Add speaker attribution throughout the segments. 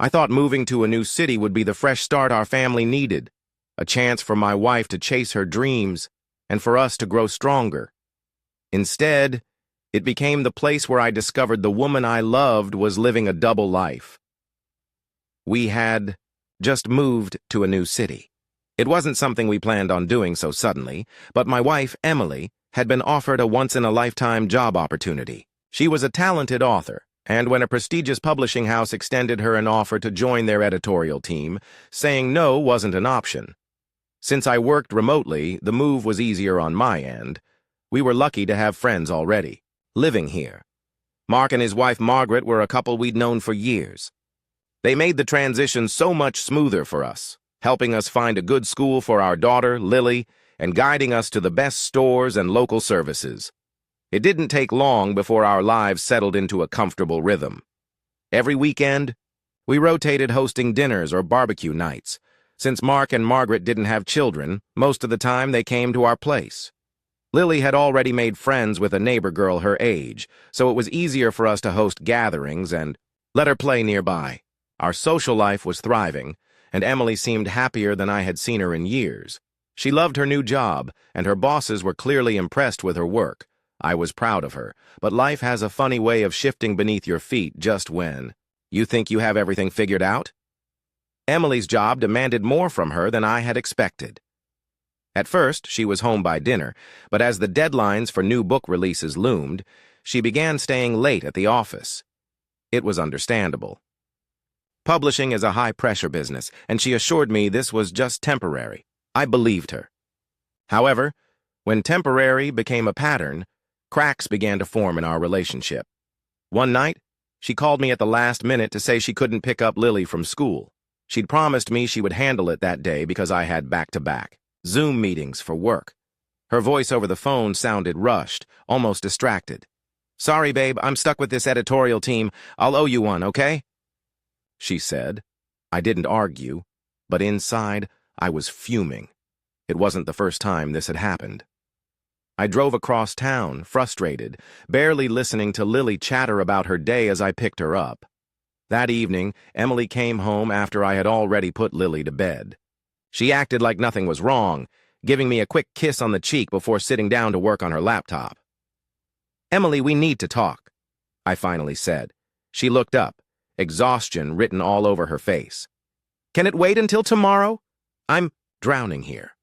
Speaker 1: I thought moving to a new city would be the fresh start our family needed, a chance for my wife to chase her dreams and for us to grow stronger. Instead, it became the place where I discovered the woman I loved was living a double life. We had just moved to a new city. It wasn't something we planned on doing so suddenly, but my wife, Emily, had been offered a once-in-a-lifetime job opportunity. She was a talented author, and when a prestigious publishing house extended her an offer to join their editorial team, saying no wasn't an option. Since I worked remotely, the move was easier on my end. We were lucky to have friends already, living here. Mark and his wife Margaret were a couple we'd known for years. They made the transition so much smoother for us, helping us find a good school for our daughter, Lily, and guiding us to the best stores and local services. It didn't take long before our lives settled into a comfortable rhythm. Every weekend, we rotated hosting dinners or barbecue nights. Since Mark and Margaret didn't have children, most of the time they came to our place. Lily had already made friends with a neighbor girl her age, so it was easier for us to host gatherings and let her play nearby. Our social life was thriving, and Emily seemed happier than I had seen her in years. She loved her new job, and her bosses were clearly impressed with her work. I was proud of her, but life has a funny way of shifting beneath your feet just when you think you have everything figured out. Emily's job demanded more from her than I had expected. At first, she was home by dinner, but as the deadlines for new book releases loomed, she began staying late at the office. It was understandable. Publishing is a high-pressure business, and she assured me this was just temporary. I believed her. However, when temporary became a pattern, cracks began to form in our relationship. One night, she called me at the last minute to say she couldn't pick up Lily from school. She'd promised me she would handle it that day because I had back-to-back Zoom meetings for work. Her voice over the phone sounded rushed, almost distracted. "Sorry, babe, I'm stuck with this editorial team. I'll owe you one, okay?" she said. I didn't argue, but inside, I was fuming. It wasn't the first time this had happened. I drove across town, frustrated, barely listening to Lily chatter about her day as I picked her up. That evening, Emily came home after I had already put Lily to bed. She acted like nothing was wrong, giving me a quick kiss on the cheek before sitting down to work on her laptop. "Emily, we need to talk," I finally said. She looked up, exhaustion written all over her face. "Can it wait until tomorrow? I'm drowning here."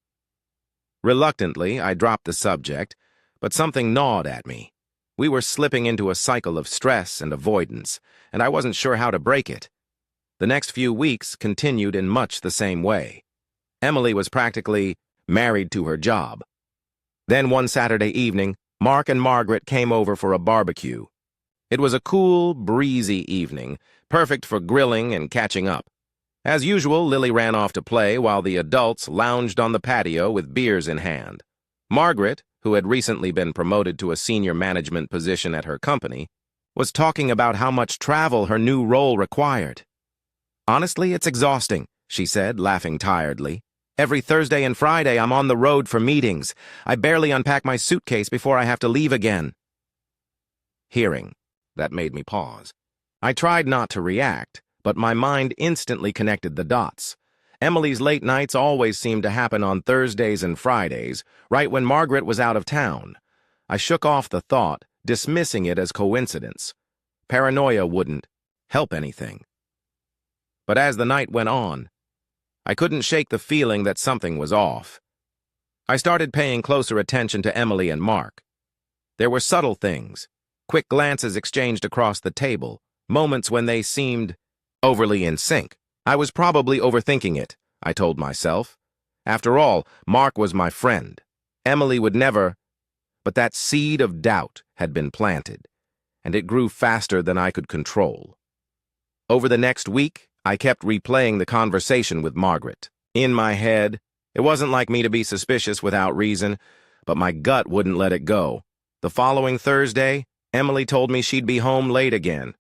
Speaker 1: Reluctantly, I dropped the subject, but something gnawed at me. We were slipping into a cycle of stress and avoidance, and I wasn't sure how to break it. The next few weeks continued in much the same way. Emily was practically married to her job. Then one Saturday evening, Mark and Margaret came over for a barbecue. It was a cool, breezy evening, perfect for grilling and catching up. As usual, Lily ran off to play while the adults lounged on the patio with beers in hand. Margaret, who had recently been promoted to a senior management position at her company, was talking about how much travel her new role required. "Honestly, it's exhausting," she said, laughing tiredly. "Every Thursday and Friday, I'm on the road for meetings. I barely unpack my suitcase before I have to leave again." Hearing that made me pause. I tried not to react, but my mind instantly connected the dots. Emily's late nights always seemed to happen on Thursdays and Fridays, right when Margaret was out of town. I shook off the thought, dismissing it as coincidence. Paranoia wouldn't help anything. But as the night went on, I couldn't shake the feeling that something was off. I started paying closer attention to Emily and Mark. There were subtle things, quick glances exchanged across the table, moments when they seemed overly in sync. I was probably overthinking it, I told myself. After all, Mark was my friend. Emily would never, but that seed of doubt had been planted, and it grew faster than I could control. Over the next week, I kept replaying the conversation with Margaret. In my head, it wasn't like me to be suspicious without reason, but my gut wouldn't let it go. The following Thursday, Emily told me she'd be home late again.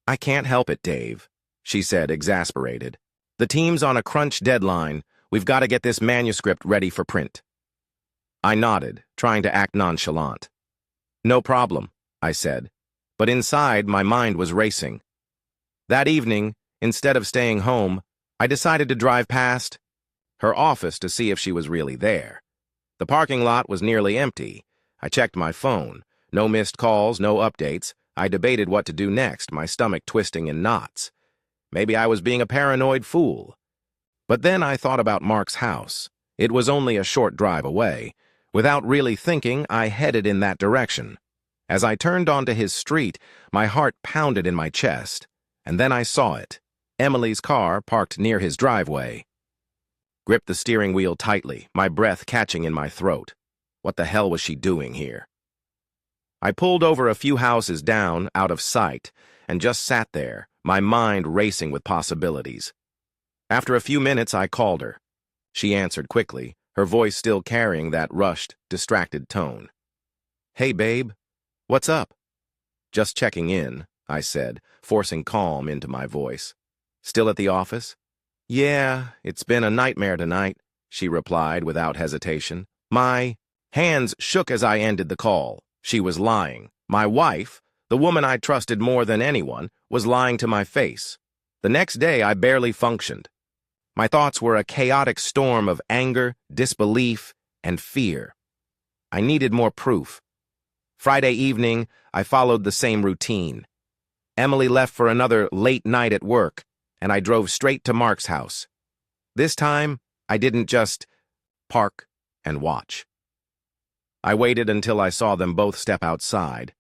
Speaker 1: "I can't help it, Dave," she said, exasperated. "The team's on a crunch deadline. We've got to get this manuscript ready for print." I nodded, trying to act nonchalant. "No problem," I said, but inside my mind was racing. That evening, Instead of staying home, I decided to drive past her office to see if she was really there. The parking lot was nearly empty. I checked my phone. No missed calls, no updates. I debated what to do next, my stomach twisting in knots. Maybe I was being a paranoid fool. But then I thought about Mark's house. It was only a short drive away. Without really thinking, I headed in that direction. As I turned onto his street, my heart pounded in my chest. And then I saw it. Emily's car parked near his driveway. Gripped the steering wheel tightly, my breath catching in my throat. What the hell was she doing here? I pulled over a few houses down, out of sight, and just sat there, my mind racing with possibilities. After a few minutes, I called her. She answered quickly, her voice still carrying that rushed, distracted tone. "Hey, babe. What's up?" "Just checking in," I said, forcing calm into my voice. "Still at the office?" "Yeah, it's been a nightmare tonight," she replied without hesitation. My hands shook as I ended the call. She was lying. My wife, the woman I trusted more than anyone, was lying to my face. The next day, I barely functioned. My thoughts were a chaotic storm of anger, disbelief, and fear. I needed more proof. Friday evening, I followed the same routine. Emily left for another late night at work, and I drove straight to Mark's house. This time, I didn't just park and watch. I waited until I saw them both step outside.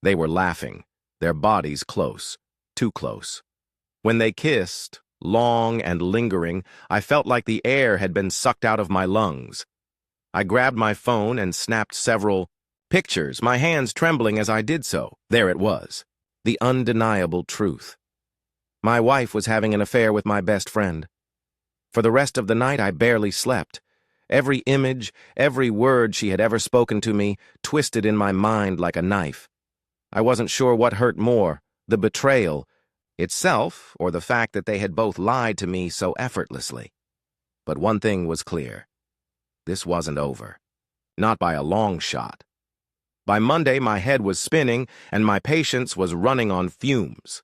Speaker 1: They were laughing, their bodies close, too close. When they kissed, long and lingering, I felt like the air had been sucked out of my lungs. I grabbed my phone and snapped several pictures, my hands trembling as I did so. There it was, the undeniable truth. My wife was having an affair with my best friend. For the rest of the night, I barely slept. Every image, every word she had ever spoken to me, twisted in my mind like a knife. I wasn't sure what hurt more, the betrayal itself, or the fact that they had both lied to me so effortlessly. But one thing was clear. This wasn't over. Not by a long shot. By Monday, my head was spinning, and my patience was running on fumes.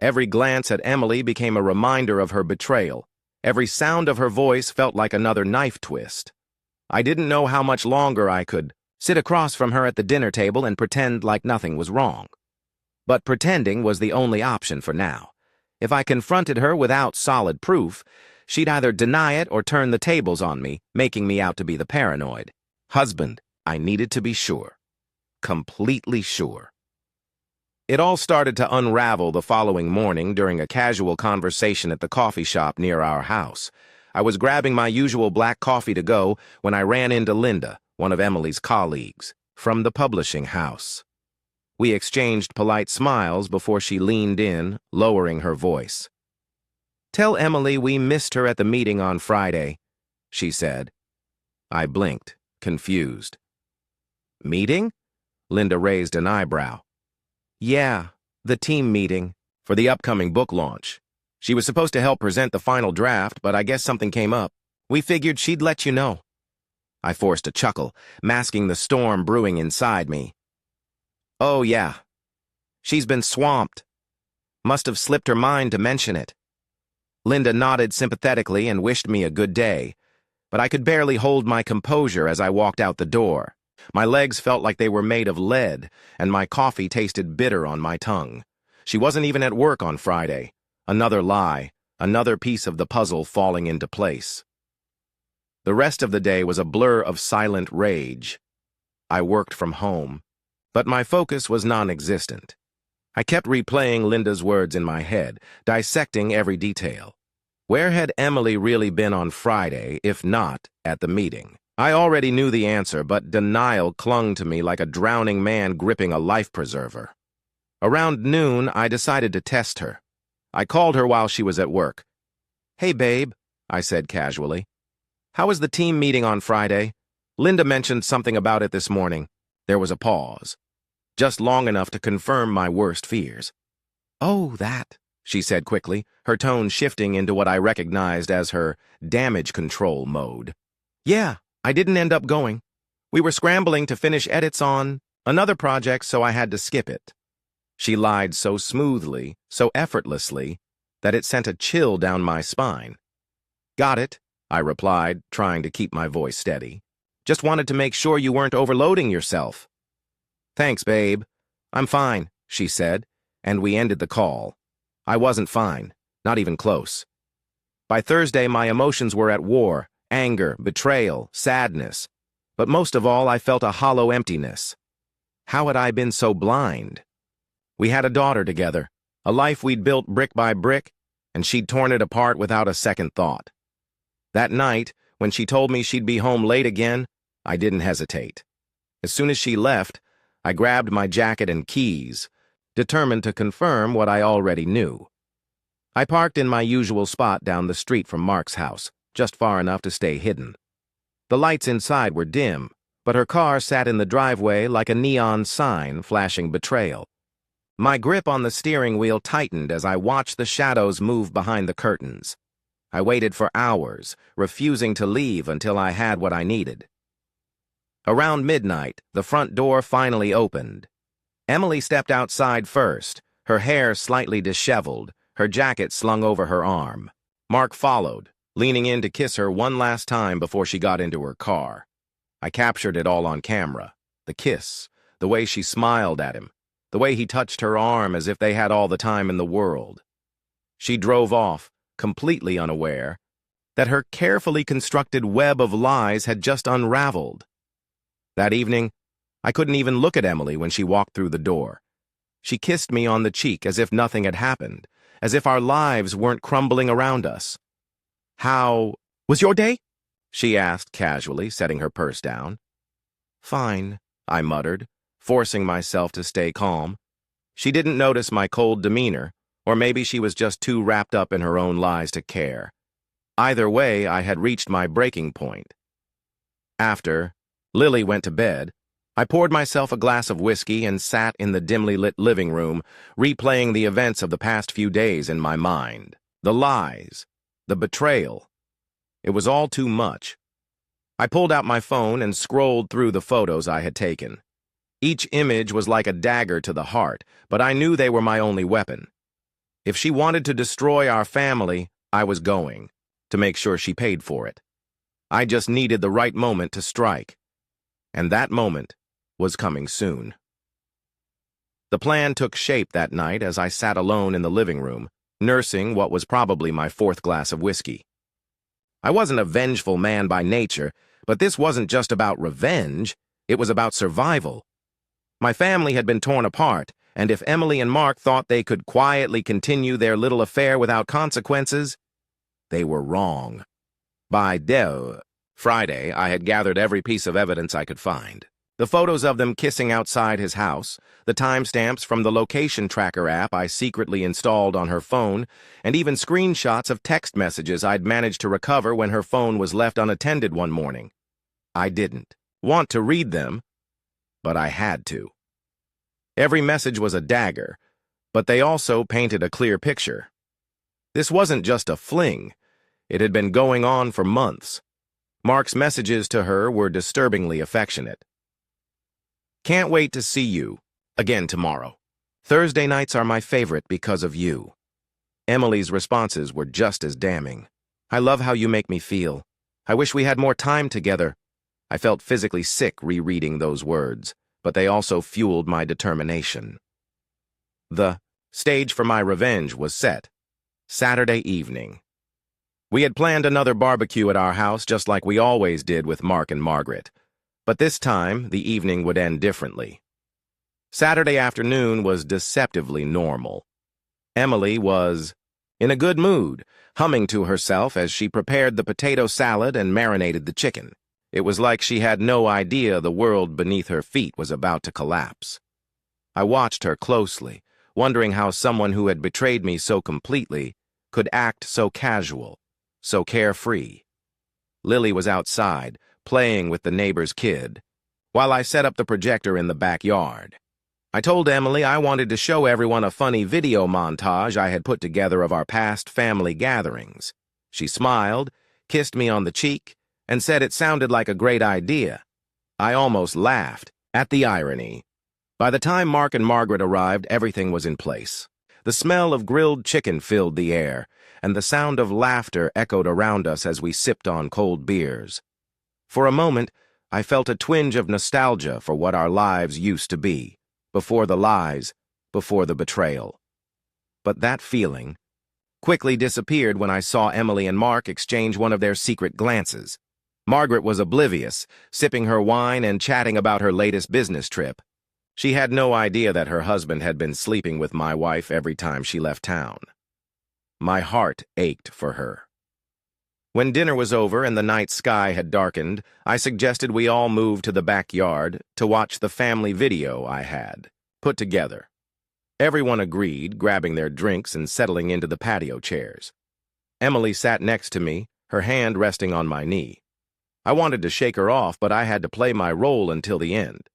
Speaker 1: Every glance at Emily became a reminder of her betrayal. Every sound of her voice felt like another knife twist. I didn't know how much longer I could sit across from her at the dinner table and pretend like nothing was wrong. But pretending was the only option for now. If I confronted her without solid proof, she'd either deny it or turn the tables on me, making me out to be the paranoid husband. I needed to be sure. Completely sure. It all started to unravel the following morning during a casual conversation at the coffee shop near our house. I was grabbing my usual black coffee to go when I ran into Linda, one of Emily's colleagues, from the publishing house. We exchanged polite smiles before she leaned in, lowering her voice. "Tell Emily we missed her at the meeting on Friday," she said. I blinked, confused. "Meeting?" Linda raised an eyebrow. "Yeah, the team meeting for the upcoming book launch. She was supposed to help present the final draft, but I guess something came up. We figured she'd let you know." I forced a chuckle, masking the storm brewing inside me. "Oh, yeah. She's been swamped. Must have slipped her mind to mention it." Linda nodded sympathetically and wished me a good day, but I could barely hold my composure as I walked out the door. My legs felt like they were made of lead, and my coffee tasted bitter on my tongue. She wasn't even at work on Friday. Another lie, another piece of the puzzle falling into place. The rest of the day was a blur of silent rage. I worked from home, but my focus was non-existent. I kept replaying Linda's words in my head, dissecting every detail. Where had Emily really been on Friday, if not at the meeting? I already knew the answer, but denial clung to me like a drowning man gripping a life preserver. Around noon, I decided to test her. I called her while she was at work. "Hey, babe," I said casually. "How was the team meeting on Friday? Linda mentioned something about it this morning." There was a pause, just long enough to confirm my worst fears. "Oh, that," she said quickly, her tone shifting into what I recognized as her damage control mode. "Yeah, I didn't end up going. We were scrambling to finish edits on another project, so I had to skip it." She lied so smoothly, so effortlessly, that it sent a chill down my spine. "Got it," I replied, trying to keep my voice steady. "Just wanted to make sure you weren't overloading yourself." "Thanks, babe. I'm fine," she said, and we ended the call. I wasn't fine, not even close. By Thursday, my emotions were at war: anger, betrayal, sadness. But most of all, I felt a hollow emptiness. How had I been so blind? We had a daughter together, a life we'd built brick by brick, and she'd torn it apart without a second thought. That night, when she told me she'd be home late again, I didn't hesitate. As soon as she left, I grabbed my jacket and keys, determined to confirm what I already knew. I parked in my usual spot down the street from Mark's house, just far enough to stay hidden. The lights inside were dim, but her car sat in the driveway like a neon sign flashing betrayal. My grip on the steering wheel tightened as I watched the shadows move behind the curtains. I waited for hours, refusing to leave until I had what I needed. Around midnight, the front door finally opened. Emily stepped outside first, her hair slightly disheveled, her jacket slung over her arm. Mark followed, leaning in to kiss her one last time before she got into her car. I captured it all on camera. The kiss, the way she smiled at him, the way he touched her arm as if they had all the time in the world. She drove off, completely unaware that her carefully constructed web of lies had just unraveled. That evening, I couldn't even look at Emily when she walked through the door. She kissed me on the cheek as if nothing had happened, as if our lives weren't crumbling around us. "How was your day?" she asked casually, setting her purse down. "Fine," I muttered, forcing myself to stay calm. She didn't notice my cold demeanor, or maybe she was just too wrapped up in her own lies to care. Either way, I had reached my breaking point. After Lily went to bed, I poured myself a glass of whiskey and sat in the dimly lit living room, replaying the events of the past few days in my mind. The lies, the betrayal. It was all too much. I pulled out my phone and scrolled through the photos I had taken. Each image was like a dagger to the heart, but I knew they were my only weapon. If she wanted to destroy our family, I was going, to make sure she paid for it. I just needed the right moment to strike. And that moment was coming soon. The plan took shape that night as I sat alone in the living room, nursing what was probably my fourth glass of whiskey. I wasn't a vengeful man by nature, but this wasn't just about revenge, it was about survival. My family had been torn apart, and if Emily and Mark thought they could quietly continue their little affair without consequences, they were wrong. By Friday, I had gathered every piece of evidence I could find. The photos of them kissing outside his house, the timestamps from the location tracker app I secretly installed on her phone, and even screenshots of text messages I'd managed to recover when her phone was left unattended one morning. I didn't want to read them, but I had to. Every message was a dagger, but they also painted a clear picture. This wasn't just a fling. It had been going on for months. Mark's messages to her were disturbingly affectionate. "Can't wait to see you again tomorrow. Thursday nights are my favorite because of you." Emily's responses were just as damning. "I love how you make me feel. I wish we had more time together." I felt physically sick rereading those words, but they also fueled my determination. The stage for my revenge was set. Saturday evening. We had planned another barbecue at our house just like we always did with Mark and Margaret. But this time, the evening would end differently. Saturday afternoon was deceptively normal. Emily was in a good mood, humming to herself as she prepared the potato salad and marinated the chicken. It was like she had no idea the world beneath her feet was about to collapse. I watched her closely, wondering how someone who had betrayed me so completely could act so casual, so carefree. Lily was outside, playing with the neighbor's kid, while I set up the projector in the backyard. I told Emily I wanted to show everyone a funny video montage I had put together of our past family gatherings. She smiled, kissed me on the cheek, and said it sounded like a great idea. I almost laughed at the irony. By the time Mark and Margaret arrived, everything was in place. The smell of grilled chicken filled the air, and the sound of laughter echoed around us as we sipped on cold beers. For a moment, I felt a twinge of nostalgia for what our lives used to be, before the lies, before the betrayal. But that feeling quickly disappeared when I saw Emily and Mark exchange one of their secret glances. Margaret was oblivious, sipping her wine and chatting about her latest business trip. She had no idea that her husband had been sleeping with my wife every time she left town. My heart ached for her. When dinner was over and the night sky had darkened, I suggested we all move to the backyard to watch the family video I had put together. Everyone agreed, grabbing their drinks and settling into the patio chairs. Emily sat next to me, her hand resting on my knee. I wanted to shake her off, but I had to play my role until the end.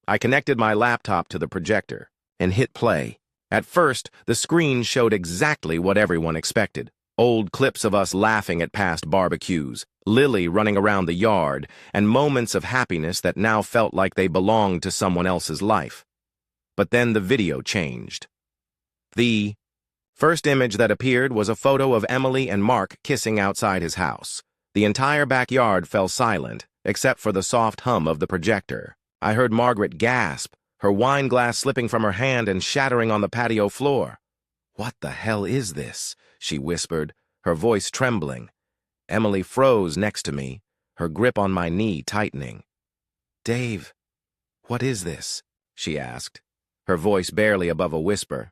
Speaker 1: I connected my laptop to the projector and hit play. At first, the screen showed exactly what everyone expected. Old clips of us laughing at past barbecues, Lily running around the yard, and moments of happiness that now felt like they belonged to someone else's life. But then the video changed. The first image that appeared was a photo of Emily and Mark kissing outside his house. The entire backyard fell silent, except for the soft hum of the projector. I heard Margaret gasp, her wine glass slipping from her hand and shattering on the patio floor. "What the hell is this?" she whispered, her voice trembling. Emily froze next to me, her grip on my knee tightening. "Dave, what is this?" she asked, her voice barely above a whisper.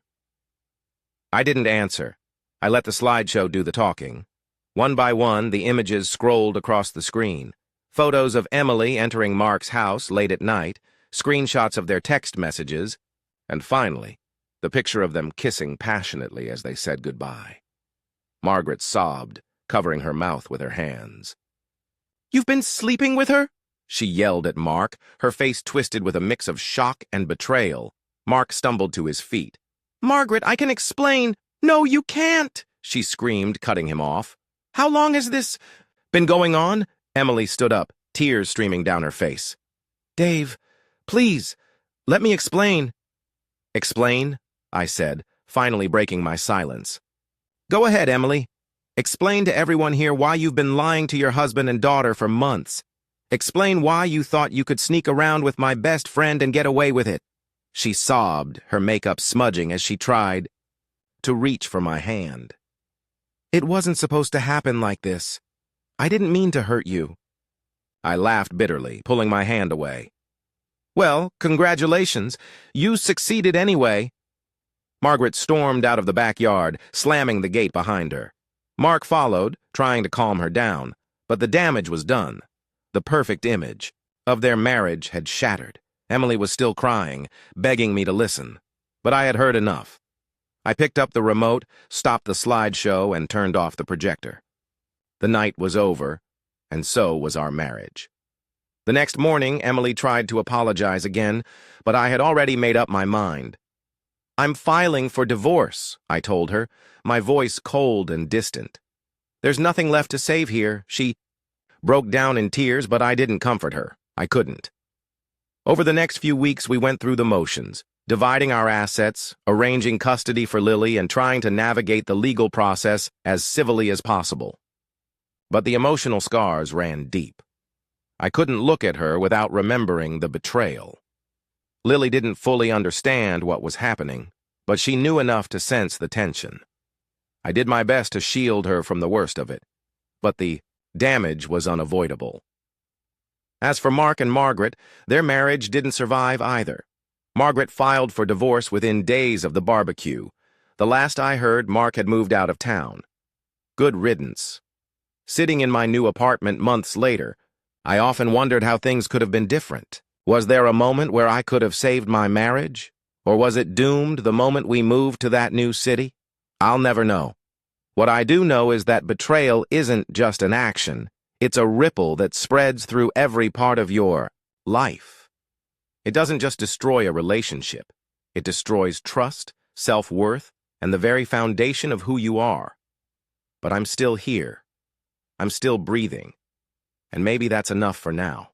Speaker 1: I didn't answer. I let the slideshow do the talking. One by one, the images scrolled across the screen. Photos of Emily entering Mark's house late at night, screenshots of their text messages, and finally, the picture of them kissing passionately as they said goodbye. Margaret sobbed, covering her mouth with her hands. "You've been sleeping with her?" she yelled at Mark, her face twisted with a mix of shock and betrayal. Mark stumbled to his feet. "Margaret, I can explain." "No, you can't," she screamed, cutting him off. "How long has this been going on?" Emily stood up, tears streaming down her face. "Dave, please, let me explain." "Explain?" I said, finally breaking my silence. "Go ahead, Emily. Explain to everyone here why you've been lying to your husband and daughter for months. Explain why you thought you could sneak around with my best friend and get away with it." She sobbed, her makeup smudging as she tried to reach for my hand. "It wasn't supposed to happen like this. I didn't mean to hurt you." I laughed bitterly, pulling my hand away. "Well, congratulations. You succeeded anyway." Margaret stormed out of the backyard, slamming the gate behind her. Mark followed, trying to calm her down, but the damage was done. The perfect image of their marriage had shattered. Emily was still crying, begging me to listen, but I had heard enough. I picked up the remote, stopped the slideshow, and turned off the projector. The night was over, and so was our marriage. The next morning, Emily tried to apologize again, but I had already made up my mind. "I'm filing for divorce," I told her, my voice cold and distant. "There's nothing left to save here." She broke down in tears, but I didn't comfort her. I couldn't. Over the next few weeks, we went through the motions, dividing our assets, arranging custody for Lily, and trying to navigate the legal process as civilly as possible. But the emotional scars ran deep. I couldn't look at her without remembering the betrayal. Lily didn't fully understand what was happening, but she knew enough to sense the tension. I did my best to shield her from the worst of it, but the damage was unavoidable. As for Mark and Margaret, their marriage didn't survive either. Margaret filed for divorce within days of the barbecue. The last I heard, Mark had moved out of town. Good riddance. Sitting in my new apartment months later, I often wondered how things could have been different. Was there a moment where I could have saved my marriage? Or was it doomed the moment we moved to that new city? I'll never know. What I do know is that betrayal isn't just an action. It's a ripple that spreads through every part of your life. It doesn't just destroy a relationship. It destroys trust, self-worth, and the very foundation of who you are. But I'm still here. I'm still breathing. And maybe that's enough for now.